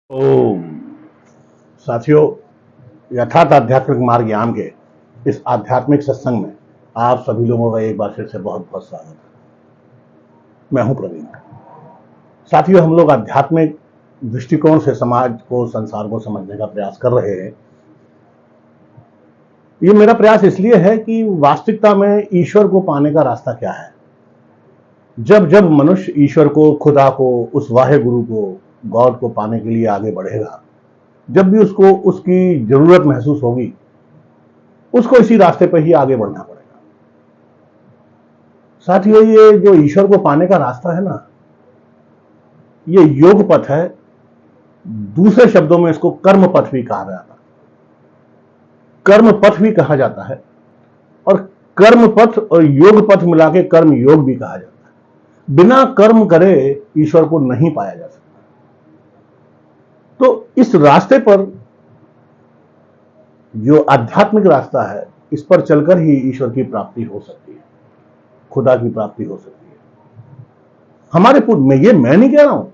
ओम। साथियों, यथार्थ आध्यात्मिक मार्ग यान के इस आध्यात्मिक सत्संग में आप सभी लोगों का एक बार फिर से बहुत बहुत स्वागत है। मैं हूं प्रवीण। साथियों, हम लोग आध्यात्मिक दृष्टिकोण से समाज को, संसार को समझने का प्रयास कर रहे हैं। ये मेरा प्रयास इसलिए है कि वास्तविकता में ईश्वर को पाने का रास्ता क्या है। जब जब मनुष्य ईश्वर को, खुदा को, उस वाहे गुरु को, गॉड को पाने के लिए आगे बढ़ेगा, जब भी उसको उसकी जरूरत महसूस होगी, उसको इसी रास्ते पर ही आगे बढ़ना पड़ेगा। साथियों, ये जो ईश्वर को पाने का रास्ता है ना, ये योग पथ है। दूसरे शब्दों में इसको कर्म पथ भी कहा जाता है। कर्म पथ भी कहा जाता है और कर्म पथ और योग पथ मिला के कर्म योग भी कहा जाता है। बिना कर्म करे ईश्वर को नहीं पाया जा सकता। तो इस रास्ते पर, जो आध्यात्मिक रास्ता है, इस पर चलकर ही ईश्वर की प्राप्ति हो सकती है, खुदा की प्राप्ति हो सकती है। हमारे पूर्व में, ये मैं नहीं कह रहा हूं,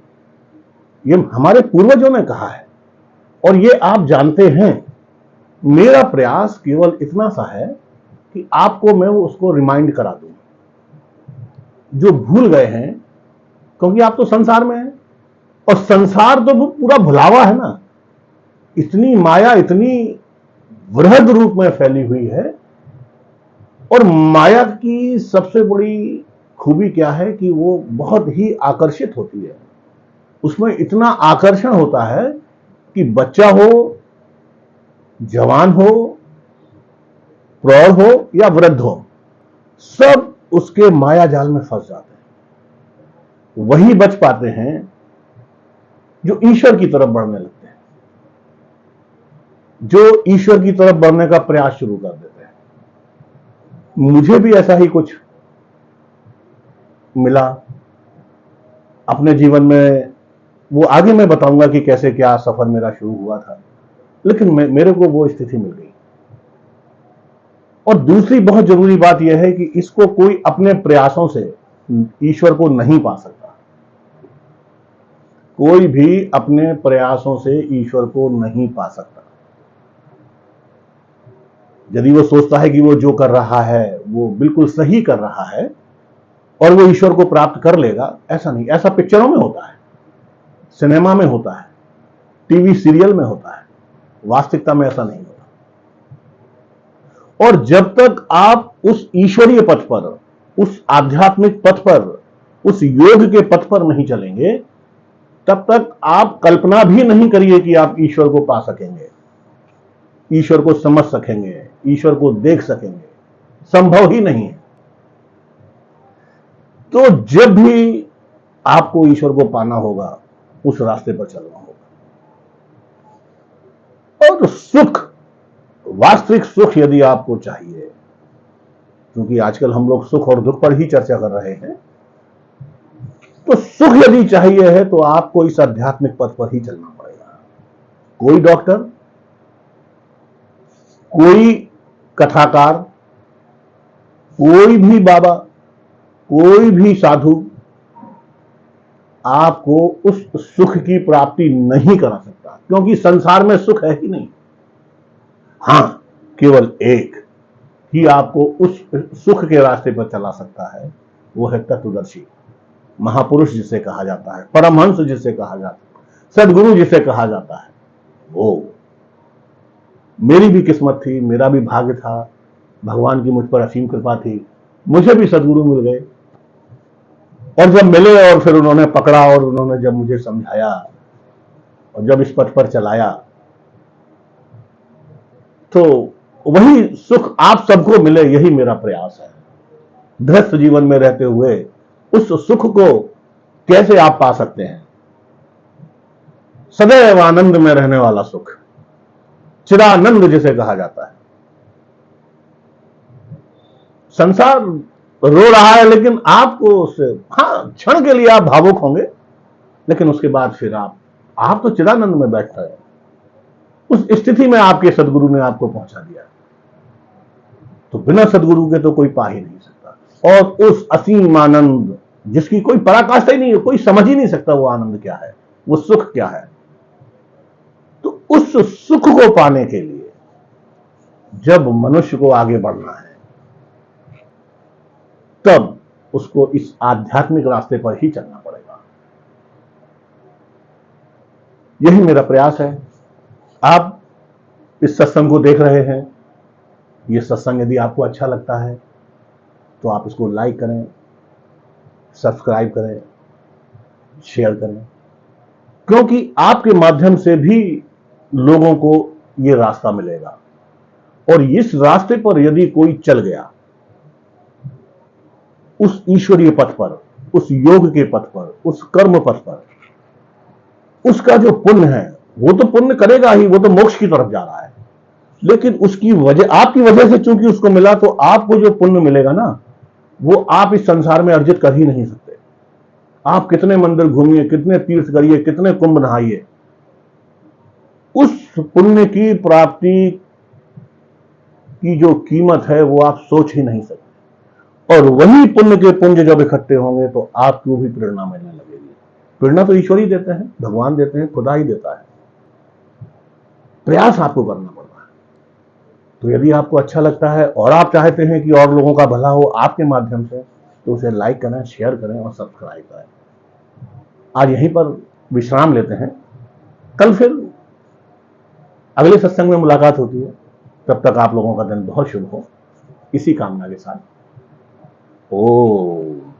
ये हमारे पूर्वजों ने कहा है और ये आप जानते हैं। मेरा प्रयास केवल इतना सा है कि आपको मैं उसको रिमाइंड करा दूं, जो भूल गए हैं, क्योंकि आप तो संसार में हैं और संसार तो पूरा भुलावा है ना। इतनी माया इतनी वृहद रूप में फैली हुई है। और माया की सबसे बड़ी खूबी क्या है कि वो बहुत ही आकर्षित होती है। उसमें इतना आकर्षण होता है कि बच्चा हो, जवान हो, प्रौढ़ हो या वृद्ध हो, सब उसके माया जाल में फंस जाते हैं। वही बच पाते हैं जो ईश्वर की तरफ बढ़ने लगते हैं, जो ईश्वर की तरफ बढ़ने का प्रयास शुरू कर देते हैं। मुझे भी ऐसा ही कुछ मिला अपने जीवन में। वो आगे मैं बताऊंगा कि कैसे क्या सफर मेरा शुरू हुआ था, लेकिन मेरे को वो स्थिति मिल गई। और दूसरी बहुत जरूरी बात यह है कि इसको कोई अपने प्रयासों से ईश्वर को नहीं पा सकता। कोई भी अपने प्रयासों से ईश्वर को नहीं पा सकता। यदि वो सोचता है कि वो जो कर रहा है वो बिल्कुल सही कर रहा है और वो ईश्वर को प्राप्त कर लेगा, ऐसा नहीं। ऐसा पिक्चरों में होता है, सिनेमा में होता है, टीवी सीरियल में होता है। वास्तविकता में ऐसा नहीं होता। और जब तक आप उस ईश्वरीय पथ पर, उस आध्यात्मिक पथ पर, उस योग के पथ पर नहीं चलेंगे, तब तक आप कल्पना भी नहीं करिए कि आप ईश्वर को पा सकेंगे, ईश्वर को समझ सकेंगे, ईश्वर को देख सकेंगे। संभव ही नहीं है। तो जब भी आपको ईश्वर को पाना होगा, उस रास्ते पर चलना होगा। और सुख, वास्तविक सुख यदि आपको चाहिए, क्योंकि आजकल हम लोग सुख और दुख पर ही चर्चा कर रहे हैं, तो सुख यदि चाहिए है तो आपको इस आध्यात्मिक पथ पर ही चलना पड़ेगा। कोई डॉक्टर, कोई कथाकार, कोई भी बाबा, कोई भी साधु आपको उस सुख की प्राप्ति नहीं करा सकता, क्योंकि संसार में सुख है ही नहीं। हां, केवल एक ही आपको उस सुख के रास्ते पर चला सकता है, वो है तत्वदर्शी, महापुरुष जिसे कहा जाता है, परमहंस जिसे कहा जाता है, सदगुरु जिसे कहा जाता है। वो मेरी भी किस्मत थी, मेरा भी भाग्य था, भगवान की मुझ पर असीम कृपा थी, मुझे भी सदगुरु मिल गए। और जब मिले और फिर उन्होंने पकड़ा और उन्होंने जब मुझे समझाया और जब इस पथ पर चलाया, तो वही सुख आप सबको मिले, यही मेरा प्रयास है। गृहस्थ जीवन में रहते हुए उस सुख को कैसे आप पा सकते हैं? सदैव आनंद में रहने वाला सुख, चिदानंद जिसे कहा जाता है। संसार रो रहा है, लेकिन आपको उससे, हाँ, क्षण के लिए आप भावुक होंगे, लेकिन उसके बाद फिर आप तो चिदानंद में बैठते हैं। उस स्थिति में आपके सदगुरु ने आपको पहुंचा दिया। तो बिना सदगुरु के तो कोई पा ही नहीं सकता। और उस असीम आनंद जिसकी कोई पराकाष्ठा ही नहीं है, कोई समझ ही नहीं सकता वो आनंद क्या है, वो सुख क्या है। उस सुख को पाने के लिए जब मनुष्य को आगे बढ़ना है, तब उसको इस आध्यात्मिक रास्ते पर ही चलना पड़ेगा। यही मेरा प्रयास है। आप इस सत्संग को देख रहे हैं। यह सत्संग यदि आपको अच्छा लगता है तो आप इसको लाइक करें, सब्सक्राइब करें, शेयर करें, क्योंकि आपके माध्यम से भी लोगों को यह रास्ता मिलेगा। और इस रास्ते पर यदि कोई चल गया, उस ईश्वरीय पथ पर, उस योग के पथ पर, उस कर्म पथ पर, उसका जो पुण्य है वो तो पुण्य करेगा ही, वो तो मोक्ष की तरफ जा रहा है। लेकिन उसकी वजह, आपकी वजह से चूंकि उसको मिला, तो आपको जो पुण्य मिलेगा ना, वो आप इस संसार में अर्जित कर ही नहीं सकते। आप कितने मंदिर घूमिए, कितने तीर्थ करिए, कितने कुंभ नहाइए, उस पुण्य की प्राप्ति की जो कीमत है वो आप सोच ही नहीं सकते। और वही पुण्य के पुंज जब इकट्ठे होंगे तो आपको भी प्रेरणा मिलने लगेगी। प्रेरणा तो ईश्वर ही देते हैं, भगवान देते हैं, खुदा ही देता है। प्रयास आपको करना पड़ता है। तो यदि आपको अच्छा लगता है और आप चाहते हैं कि और लोगों का भला हो आपके माध्यम से, तो उसे लाइक करें, शेयर करें और सब्सक्राइब करें। आज यहीं पर विश्राम लेते हैं। कल फिर अगले सत्संग में मुलाकात होती है। तब तक आप लोगों का दिन बहुत शुभ हो, इसी कामना के साथ। ओम।